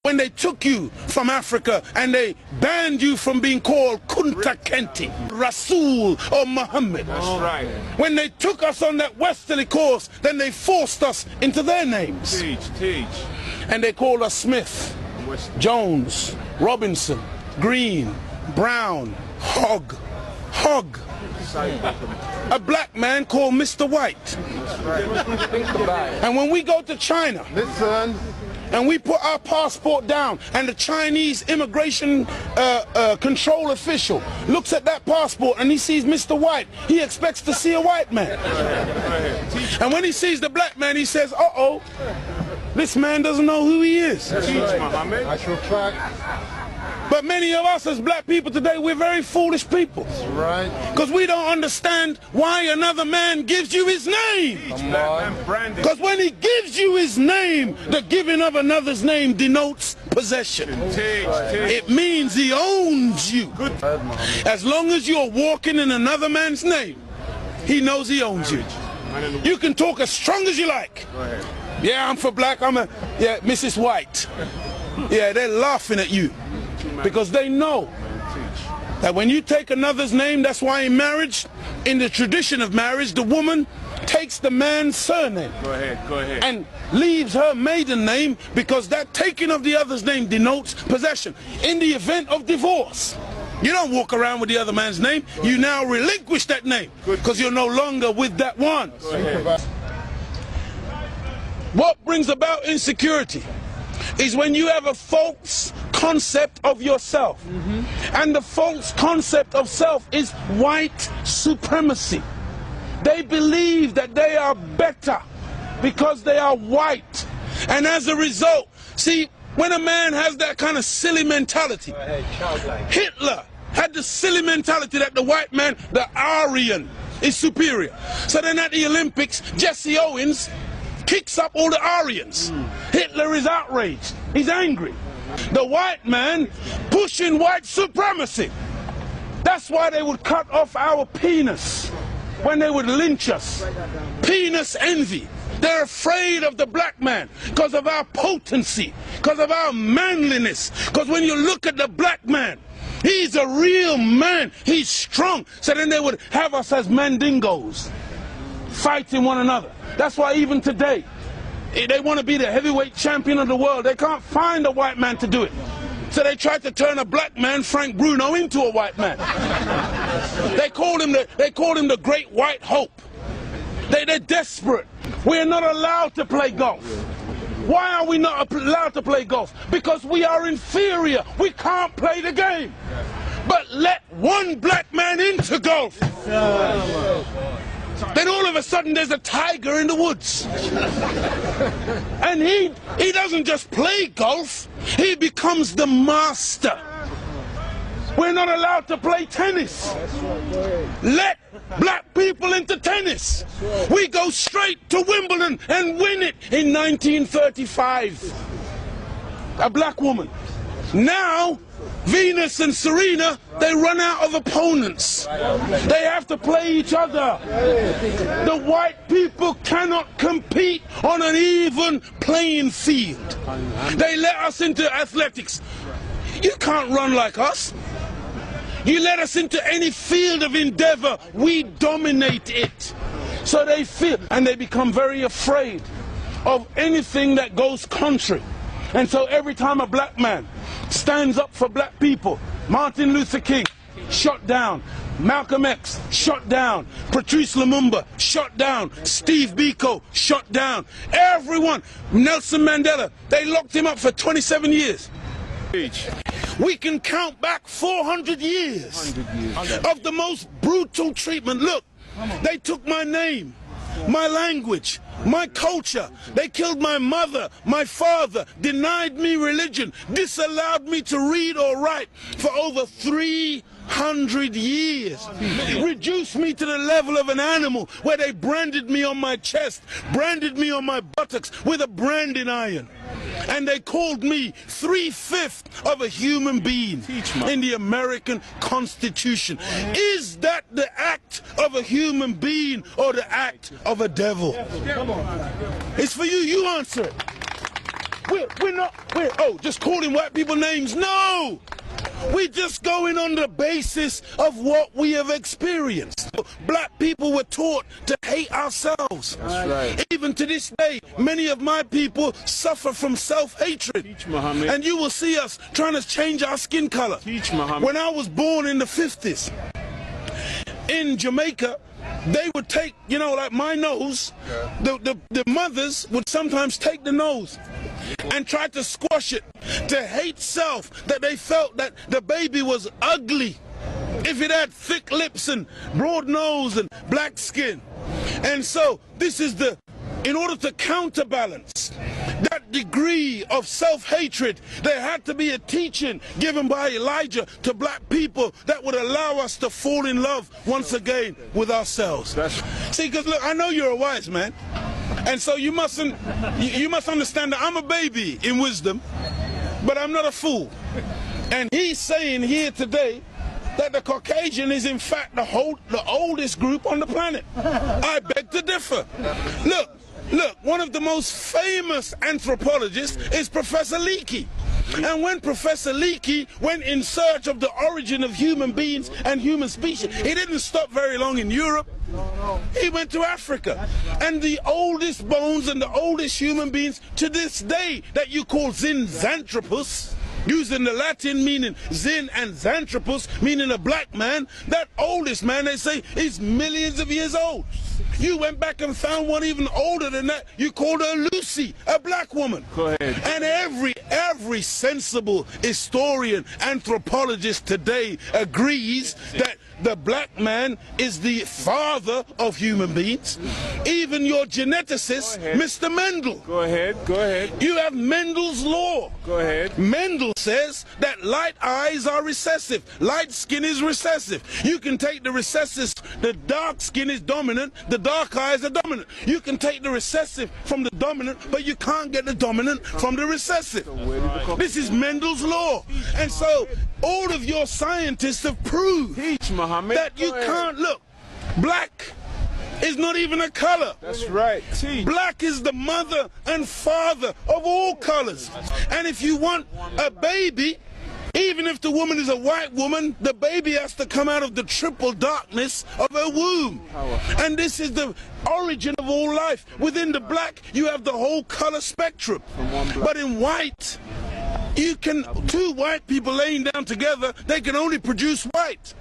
when they took you from Africa and they banned you from being called Kunta Kinte, Rasul or Muhammad. That's right. When they took us on that westerly course, then they forced us into their names. Teach. And they called us Smith, Jones, Robinson, Green, Brown, Hogg. A black man called Mr. White. And when we go to China, and we put our passport down, and the Chinese immigration control official looks at that passport and he sees Mr. White, he expects to see a white man. And when he sees the black man, he says, uh-oh, this man doesn't know who he is. But many of us as black people today, we're very foolish people. Because we don't understand why another man gives you his name. Because when he gives you his name, the giving of another's name denotes possession. It means he owns you. As long as you're walking in another man's name, he knows he owns you. You can talk as strong as you like. Yeah, I'm for black, yeah, Mrs. White. Yeah, they're laughing at you. Because they know that when you take another's name, that's why in marriage, in the tradition of marriage, the woman takes the man's surname. Go ahead. And leaves her maiden name, because that taking of the other's name denotes possession. In the event of divorce, you don't walk around with the other man's name. You now relinquish that name because you're no longer with that one. What brings about insecurity is when you have a false concept of yourself. And the false concept of self is white supremacy. They believe that they are better because they are white. And as a result, see, when a man has that kind of silly mentality, Hitler had the silly mentality that the white man, the Aryan, is superior. So then at the Olympics, Jesse Owens kicks up all the Aryans. Hitler is outraged. He's angry. The white man pushing white supremacy. That's why they would cut off our penis when they would lynch us. Penis envy. They're afraid of the black man because of our potency, because of our manliness. Because when you look at the black man, he's a real man. He's strong. So then they would have us as mandingos, fighting one another. That's why even today, they want to be the heavyweight champion of the world. They can't find a white man to do it. So they tried to turn a black man, Frank Bruno, into a white man. They called him the Great White Hope. They're desperate. We're not allowed to play golf. Why are we not allowed to play golf? Because we are inferior. We can't play the game. But let one black man into golf. Then all of a sudden there's a tiger in the woods. And he doesn't just play golf, he becomes the master. We're not allowed to play tennis. Let black people into tennis. We go straight to Wimbledon and win it in 1935. A black woman. Now, Venus and Serena, they run out of opponents. They have to play each other. The white people cannot compete on an even playing field. They let us into athletics. You can't run like us. You let us into any field of endeavor, we dominate it. So they feel, and they become very afraid of anything that goes contrary. And so every time a black man stands up for black people, Martin Luther King, shot down. Malcolm X, shot down. Patrice Lumumba, shot down. Steve Biko, shot down. Everyone, Nelson Mandela, they locked him up for 27 years. We can count back 400 years of the most brutal treatment. Look, they took my name, my language, my culture. They killed my mother, my father, denied me religion, disallowed me to read or write for over 300 years. Reduced me to the level of an animal where they branded me on my chest, branded me on my buttocks with a branding iron. And they called me 3/5 of a human being in the American Constitution. Is that the act of a human being or the act of a devil? It's for you. You answer it. we're just calling white people names. No! We're just going on the basis of what we have experienced. Black people were taught to hate ourselves. That's right. Even to this day, many of my people suffer from self-hatred. Teach, Muhammad. And you will see us trying to change our skin color. Teach, Muhammad. When I was born in the 50s, in Jamaica, they would take, you know, like my nose, the mothers would sometimes take the nose and try to squash it, to hate self, that they felt that the baby was ugly if it had thick lips and broad nose and black skin. And so this is in order to counterbalance that degree of self-hatred, there had to be a teaching given by Elijah to black people that would allow us to fall in love once again with ourselves. See, because look, I know you're a wise man, and so you must understand that I'm a baby in wisdom, but I'm not a fool. And he's saying here today that the Caucasian is in fact the oldest group on the planet. I beg to differ. Look, one of the most famous anthropologists is Professor Leakey. And when Professor Leakey went in search of the origin of human beings and human species, he didn't stop very long in Europe. He went to Africa. And the oldest bones and the oldest human beings to this day that you call Zinjanthropus, using the Latin meaning Zin and Xanthropus, meaning a black man, that oldest man, they say, is millions of years old. You went back and found one even older than that. You called her Lucy, a black woman. Go ahead. And every sensible historian, anthropologist today agrees that the black man is the father of human beings. Even your geneticist, Mr. Mendel. Go ahead, go ahead. You have Mendel's law. Go ahead. Mendel says that light eyes are recessive, light skin is recessive. You can take the recessive, the dark skin is dominant, the dark eyes are dominant. You can take the recessive from the dominant, but you can't get the dominant from the recessive. This is Mendel's law. And so all of your scientists have proved that you can't look. Black is not even a color. That's right. Black is the mother and father of all colors. And if you want a baby, even if the woman is a white woman, the baby has to come out of the triple darkness of her womb. And this is the origin of all life. Within the black, you have the whole color spectrum. But in white, two white people laying down together, they can only produce white.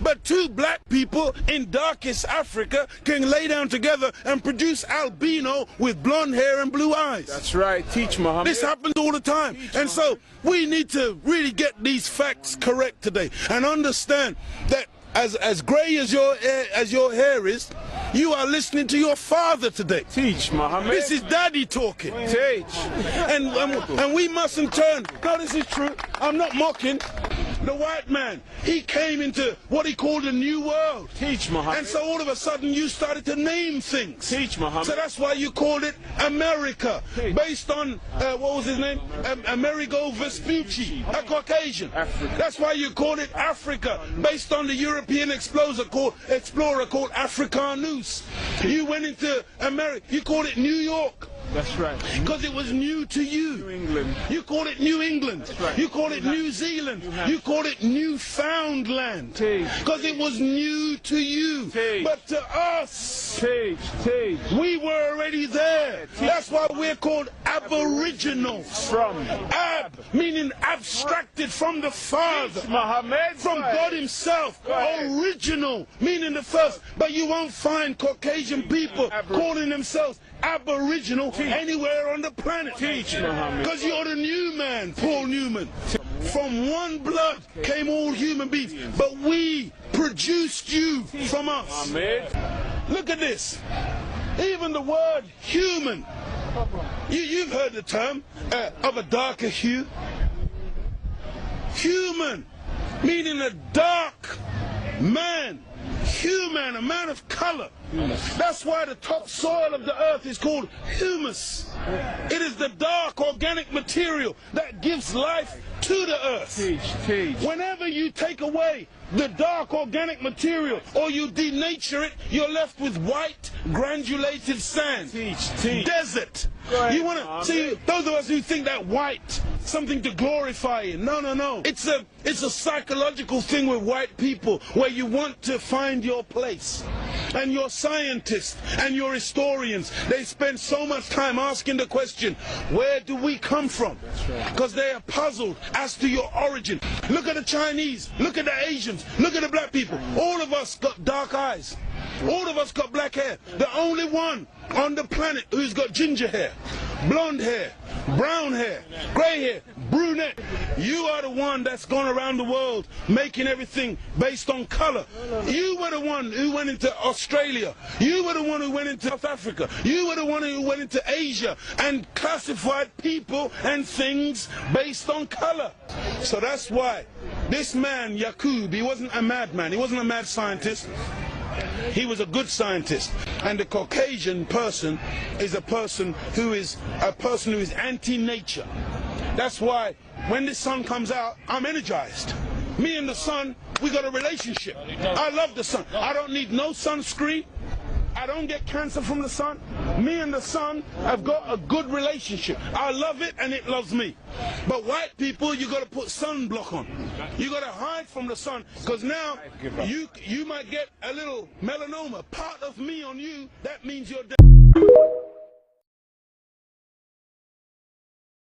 But two black people in darkest Africa can lay down together and produce albino with blonde hair and blue eyes. That's right. Teach, Muhammad. This happens all the time. And so we need to really get these facts correct today and understand that as gray as your hair is, you are listening to your father today. Teach, Muhammad. This is daddy talking. Teach. And we mustn't turn. No, this is true. I'm not mocking. The white man, he came into what he called a new world. Teach, Muhammad. And so all of a sudden you started to name things. Teach, Muhammad. So that's why you called it America, based on, what was his name? Amerigo Vespucci, a Caucasian. Africa. That's why you called it Africa, based on the European explorer called Africanus. You went into America, you called it New York. That's right. Because it was new to you. New England. You call it New England. That's right. You call it New Zealand. You call it Newfoundland. Because it was new to you. But to us, we were already there. That's why we're called aboriginals. From ab, meaning abstracted from the Father. Muhammad. From God himself. Original, meaning the first. But you won't find Caucasian people calling themselves aboriginal anywhere on the planet. Because you're the new man, Paul Newman. From one blood came all human beings, but we produced you from us. Look at this. Even the word human, you've heard the term of a darker hue. Human, meaning a dark man. Human, a man of color. That's why the topsoil of the earth is called humus. It is the dark organic material that gives life to the earth. Teach. Whenever you take away the dark organic material or you denature it, you're left with white granulated sand. Teach. Desert. You want to see those of us who think that white something to glorify in. No. It's a psychological thing with white people where you want to find your place. And your scientists and your historians, they spend so much time asking the question, where do we come from? Because they are puzzled as to your origin. Look at the Chinese, look at the Asians, look at the black people. All of us got dark eyes. All of us got black hair. The only one on the planet who's got ginger hair, blonde hair, brown hair, grey hair, brunette. You are the one that's gone around the world making everything based on color. You were the one who went into Australia. You were the one who went into South Africa. You were the one who went into Asia and classified people and things based on color. So that's why this man, Yaqub, he wasn't a madman. He wasn't a mad scientist. He was a good scientist. And the Caucasian person is a person who is anti-nature. That's why when the sun comes out, I'm energized. Me and the sun, we got a relationship. I love the sun. I don't need no sunscreen. I don't get cancer from the sun. Me and the sun have got a good relationship. I love it and it loves me. But white people, you got to put sunblock on. You got to hide from the sun, because now you might get a little melanoma. Part of me on you, that means you're dead.